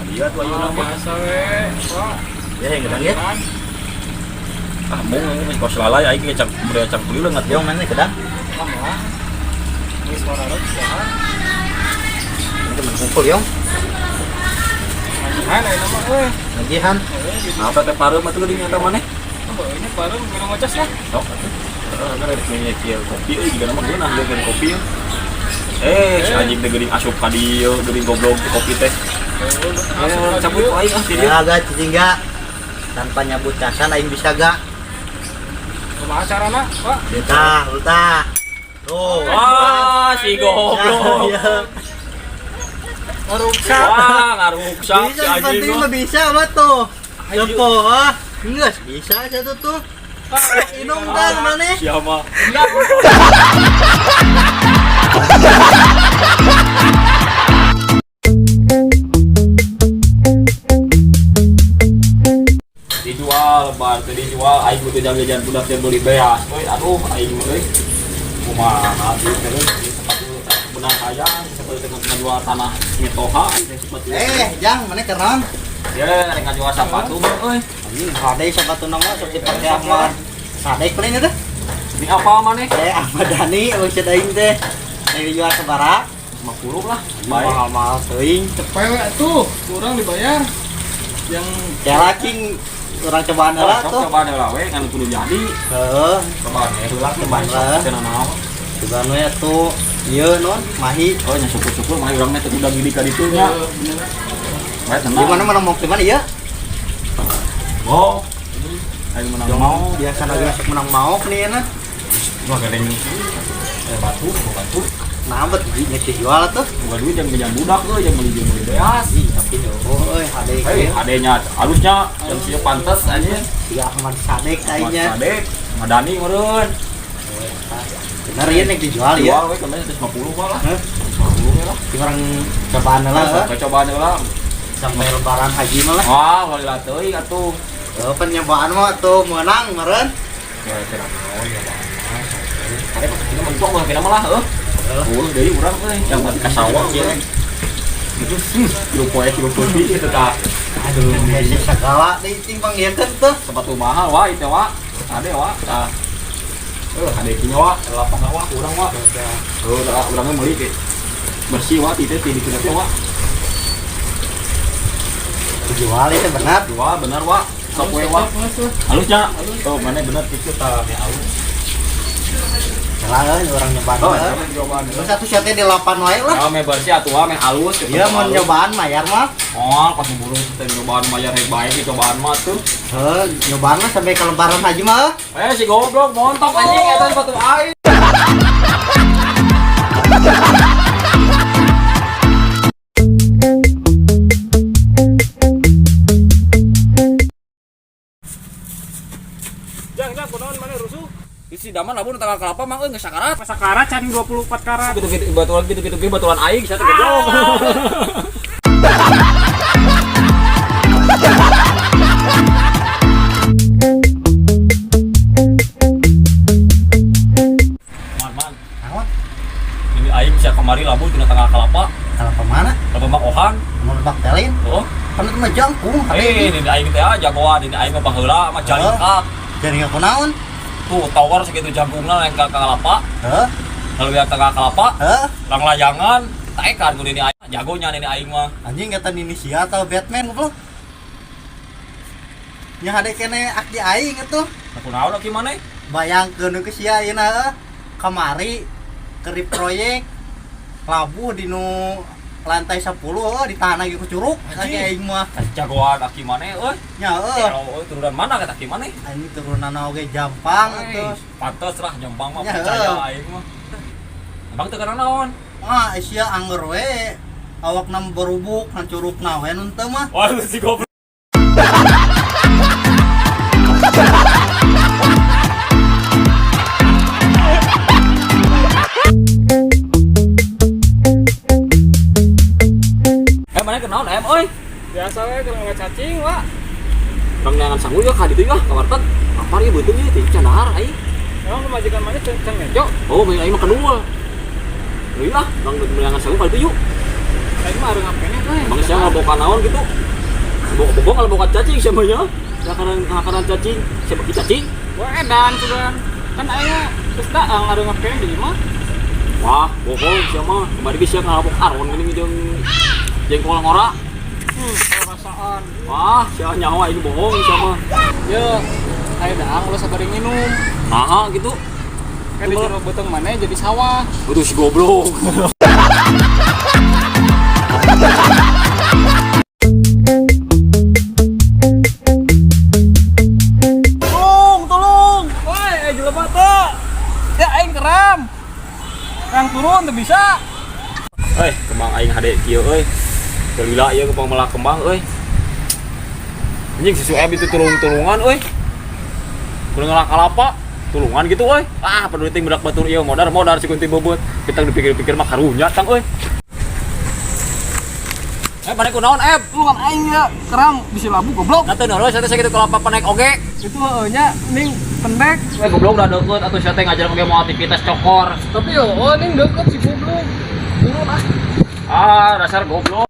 Dia tuh ayo nama. Biasa we. Wah. Ya yang gedang ya. Ah, mau ini kos lalai aing ge cak bere cak beli leungat Yang mana gedang? Lama. Ini suara rot ya. Temen kumpul yong. Nah, lain nama euy. Nagihan. Apa teh pareu mah teu dinya eta maneh? Oh, ini baru minum ngocas lah. Sok atuh. Ada rek kieu kopi euy juga nama geunah jeung kopi. Si anjing teh geuning asup ka dieu, geuning goblok ti kopi teh. Cabut aing ah ti dieu. Ya gak cicingga. Tanpa nyabut casan aing bisa gak? Kumaha carana, Pak? Ultah. Tuh. Wah, si goblok. Ngaruksak. Wah, ngaruksak si Bisa anjing penting mah. mah bisa mah tuh. Ayo. Cepo ah. Enggak bisa aja tuh. Inung dah mana? Siapa? Dijual, bar teh dijual, aing butuh jajan budak teh beli beas. Euy, aduh aing euy. Kumaha ieu teh di sepatu benang hayang, seperti tengah ngajual tanah metoha teh sepatu. Jang mana kerang? Ya, rek ngajual sepatu mah euy. Anjing hadai sepatu nama sok dipake Ahmad. Sadek paling itu. Ini apa maneh? Ahmad Dhani euy aing teh. Nek dijual sabaraha? 50 lah. Baik. Mahal-mahal teuing. Cepet we tuh, kurang dibayar. Yang Celaking orang cobaan heula Sok tuh. coba lah we kan kudu jadi. Heeh. Coba we heula teh Coba baik lah. cenah naon. Cobaan we tuh ieu non mahi. Oh nya syukur-syukur mah urang teh udah gini ka ditu nya. Bae tenang. Di mana mana mau di mana ya? Oh. Ayo menang Yang mau. biasa lagi masuk menang mau nih ya. Wah gadeng batu, batu. Nah, bet nek dijual tuh. Bukan duit yang pinjam budak tuh yang beli beas. Ih, tapi euy hadai Hei, adenya halusnya yang sieu pantes anjing. Tiga Ahmad Sadek kayaknya. Sadek, Madani meureun. Bener ya nek dijual ya. Jual we kemana 150 lah. Heh. 150 we lah. Di orang cobaan heula. Sampai cobaan lah. Sampai lebaran haji mah lah. Wah, heula teuing atuh. Penyobaan mah tuh menang meureun. Ya, kira naon ya, Bang. Ada kita mentok mah kira malah heuh. Oh, dari urang teh yang mati ka sawah kieu. Itu kilo poe kilo kopi itu tah. Aduh, geus segala di timbang ieu tuh. Sepatu mahal wah itu wah. Ade wah. Tah. Ade kieu wah, lapang wah urang wah. Urangnya meuli teh. Bersih wah itu di ditu teh wah. Dijual itu benar. Jual bener wah. Sok we wah. Halusnya. Tuh mana bener itu tah me halus. Salah orang nyobaan. Oh, nyobaan. Terus satu shotnya di 8 wae lah. Oh, me bersih atuh wah me halus. Iya mau nyobaan mayar mah. Oh, pas buru teh nyobaan mayar rek bae di cobaan mah tuh. Nyobaan mah sampai ke lebaran haji mah. Si goblok montok anjing eta sepatu aing. Jang kunaon mana rusuh? Isi daman labun tanggal kelapa mah geus sakarat. Sakarat can 24 karat. Gitu-gitu batulan batulan aing satu goblok. Man. Naon? Ini aing sia kamari labun tina tanggal kelapa. Kalau kemana? Labun mak ohan. Mau lebak telin? Oh. Kan itu mah jangkung. Ini aing teh jagoan, ini aing mah baheula mah jalingkap. Jadi nggak kunaon? Tuh tower segitu jangkungna yang ka kelapa. Heh? Kalau lihat tengah kelapa, Heh? lang layangan, taekan ku ini aing. Jagonya ini aing mah. Anjing kata Indonesia atau Batman goblok? Nya hade kene aki aing atuh. Aku naon ki maneh? Bayangkeun ke sia ieu na kamari ke proyek labuh di nu lantai 10 di tanah ge ku curug aki aing mah. Jagoan aki maneh euy. Nya Turunan mana kata ki maneh? anjing turunan oge Jampang atuh. Pantes lah Jombang mah Ya, percaya aing mah. Abang teu kana naon? Wah, sia anger we. Awakna berubuk ngan curugna we nun teu mah. Wah, si goblok. Mana kenaon euy? Biasa we keur ngacacing, Wak. Bang jangan sanggul ya ka ditu ya ka warteg. Apa ieu beuteung ieu teh candahar aing. Emang pemajikan mana can ngejo? Oh, aing mah kedua. Iya, bang jangan sanggul ka ditu yuk. Aing mah areng ngapene Bang siya ngaboka naon gitu. Bobok ngaboka cacing siapa nya? Nakaran cacing, siapa kita cacing? Wah edan sudah. Kan aya geus daang ada ngakene di mah. Wah, bohong siapa? Kemarin geus sia ngabok aron geuning jeung jengkol ngora. Perasaan. Wah, sia nyawa ini bohong siapa? Ya, aya daang lo sabari nginum. Nah, gitu. Kan di jero beuteung maneh jadi sawah. Waduh si goblok. Tolong. Woi, jelema teh. Ya aing keram. Kang turun teu bisa. Kembang aing hade kieu euy. Kelila ieu kembang melak kembang euy. Anjing susu em itu tulung-tulungan euy. Kudu ngelak kalapa, tulungan gitu euy. Ah, peduli ting budak batur ieu modar si kunti bobot. Kita dipikir-pikir mah karunya tang euy. Pada kunaon Tulungan aing ya keram bisi labu goblok. Nah teu neureus eta sakitu kalapa panek oge. Itu nya ning pendek. Goblok udah deket atuh sia teh ngajaran oge mau aktivitas cokor. Tapi ning deket si goblok. Turun ah. Ah, dasar goblok.